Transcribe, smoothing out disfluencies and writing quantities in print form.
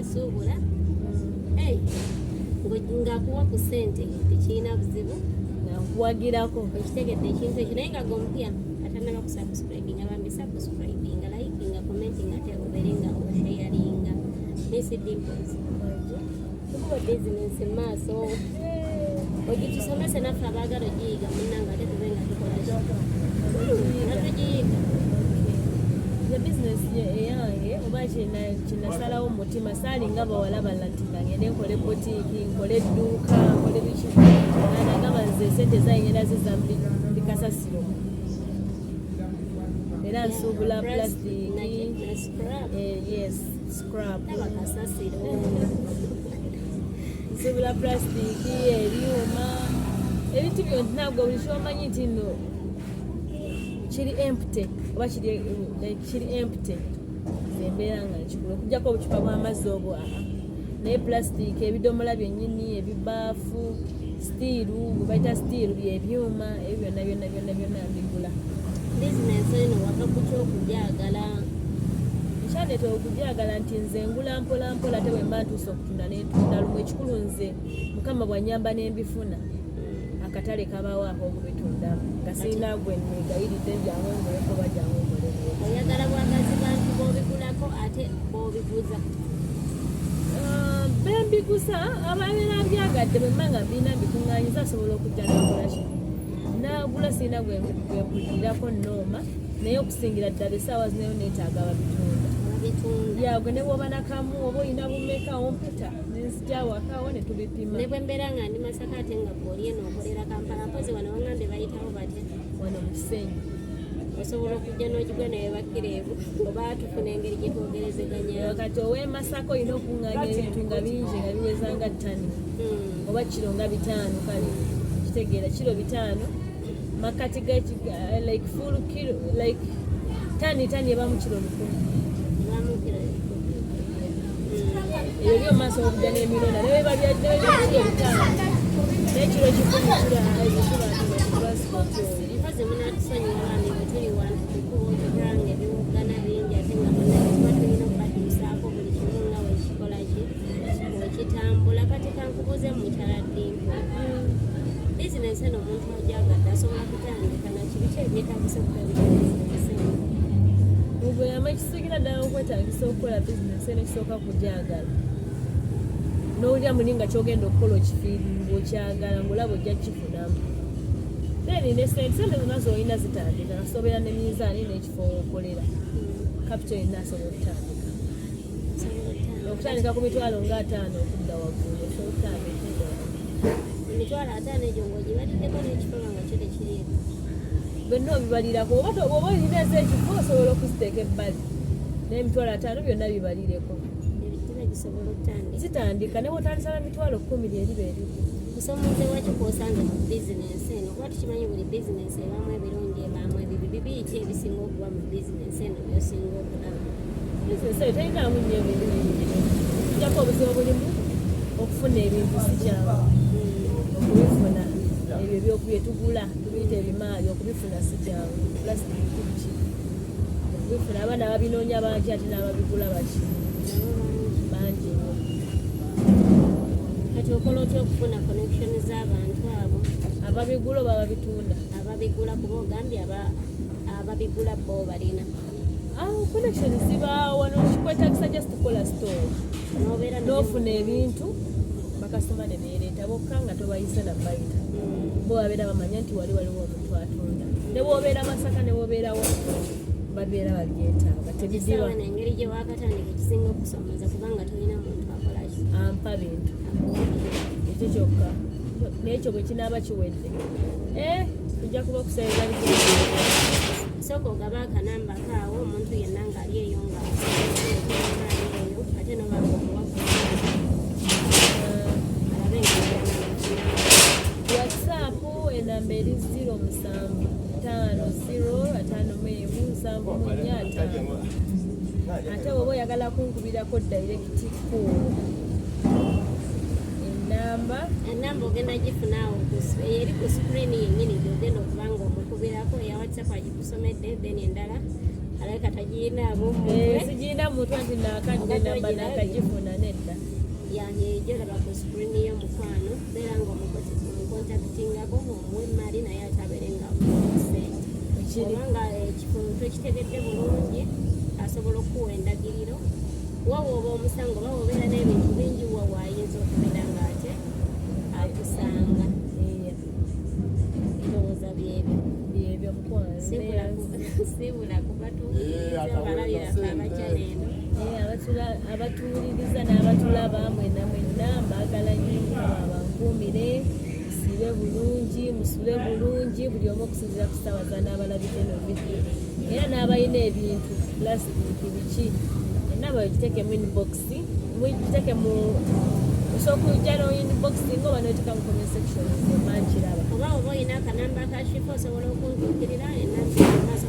suubula ng'akuwa ku ssente tekirina buzibu nkuwagirako okitegedde ekintu ekyo naye nga gompya atannaba kusubscribinga bambi subscribinga likinga commentinga ate obeere nga oshayalinga nesidimples tukuba bizinensi mu maaso ogitusomese naffe abaagala ogiyiga munnanga ate tube nga tukolaki natugiyiga bizinesi eyange oba kinasalawo mu mutima saalinga bawala bala nti ngende nkole botiiki nkole edduuka nkole biki nagamba nze esente zayingenda ziza mbikasasiro era nsuubula plastic yes scrap nsuubula plastic ebyuma ebintu byonna ntabwo buli kyomanyi nti nno kiri empty oba kiri empty zembeera nga nkigula okujjako obucupa bw'amazzi obwo naye plastic ebidomola byennyini ebibaafu stiiru bwebayita stiiru byebyuma ebyo byonna mbigula bizinensi eno wakakutya okugyagala nkyandeeta okugyagala nti nze ngula mpolampola ate bwe mba ntuusa okutunda nentunda lumu ekikulu nze mukama bwanyamba n'embifuna akatale kabaawo ako okubitundamu nga sirina gwe negayiridde jangu ngoleko oba jangu ngoleko oyagala bwagazi bantu b'obigulako ate b'obiguza bembigusa ababeera byagadde bwe mmanga mbina mbikuŋŋaanyiza asobola okujja nakolaki nagula sirina gwempulirirako nooma naye okusingira ddala essaawa zinayo neetaaga babitunda yagwe ne bwoba nakamu oba olina bumeka ompeta nenzijawakawo ne tubipima ne bwe mbeera nga ndi Masaka ate nga gwoli eno okolera Kampala mpozi wano waŋŋambe bayitawo bate wano mu Kisenyi osobola okujja n'ogigwa naye bakireevu oba tufuna engeri gye twogerezeganya kati ow'e Masaka olina okuŋŋaanya ebintu nga bingi nga biweza nga ttani oba kiro nga 5 kale kitegeera kiro 5 makati like full kilo like tani eba mu kiro 100 ebyo byomaaso okujja n'emirona naye babyaddeyo kiro 5 n'ekiro 10 mpaze munatusonyiwa bambi bwe tuli wantu kukuba otugange ebiwugana bingi ate nga tuba tulina okubatuusaako buli kimu nga wekikolaki wekitambula kati kankubuze mukyala ddimpo bizinensi eno omuntu ajagadde asobola kutandika nakibiki ebyetagisa okutandika bizinensi eno obweyama ekisigira ddala okwetagisa okukola bizinensi eno ekisooka kujagala n'olya muli nga kyogenda okukola okifiiringa okyagala ngaolaba ojja kifunamu then nesente zonna zolina zitandika asobera ne minzaani n'ekifo okolera kapito yenna asobola okutandika ku mitwalo nga 5 okudda waggulu osobola okutandika emitwalo 5 egyo ng'ogibaliddeko n'ekifo nga kyo tekiriimu byonna obibalirako oba olina ez'ekifo osobola okuziteeka ebbali n'emitwalo 5 byonna bibalireko zitandika ne bwotandisa na mitwalo 10 lyeriba eriku musomoze waki kwosanga mu bizinensi eno kuba tukimanyi buli bizinensi ebamu ebirungi ebamu ebibi bibiki ebisinga okuba mu bizinensi eno byosinga okulaba bizinensi eyo terinaamu nnyo ebirungi kijjako obuzibu bulimu okufuna ebintu si kyangu okubifuna ebyo byetugula tubiyita ebimaali okubifuna si kyangu pulasitiki biki okubifuna abaana babinoonya bangi ate n'ababigula baki bangi kati okola otya okufuna connection z'abantu abo ababigula oba babitunda ababigula kuba ogambye ababigula bo balina connection zibaawo nokikwetagisa just kukola store n'ofuna ebintu bakasoma ne beereeta bokka nga tobayise nabayita bo babeera bamanya nti wali waliwo omuntu atunda ne bwobeera Masaka ne bwobeerawo babeera babyetaaga tebidiba engeri gye wakatandika ekisinga okusomoza kubanga tolina muntu akolaki ampa bintu ekyo kyokka n'ekyo bwe kinaaba kiwedde tujja kuba okuseeza bigenda sooka ogaba akanamba kaawo omuntu yenna ng'ali eyo nga eyo ate nobanga WhatsApp enamba eri 0755054745 ate oba oyagala kunkubirako direct call enamba ogenda gifunaawo eri ku screen yennyini gyogenda okubanga omukubirako eya WhatsApp agikusomedde then endala alabika tagiyinaamu sigirina muntu anti nakadde enamba nakagifuna nene yejolaba ku screen y'omukwano beera nga omukontakitingako omuwa emaali naye atabeere nga sente obanga ekifunvu tokitegedde bulungi asobola okuwa endagiriro wawa oba omusango oba obeera n'ebintu bingi wawa ayinza okubeera nga ate akusanga ndowooza byebyo sibula kubatuuliriza balabirako abakyaneeno abatuuliriza n'abatulaba mwenna mbaagala nnyo mukama abankuumire musiibe bulungi musule bulungi buli omu okusinzira ku ssaawa za n'abalabidde no vidiyo era n'abalina ebintu pulasitiki biki enna bagiteekemu inibokisi mugiteeke mu osokujja no inibokisi nga oba noteeka mu comment section emankiraba oba oba olina akanamba ka shifa osobola okuntuukirira enamba maaso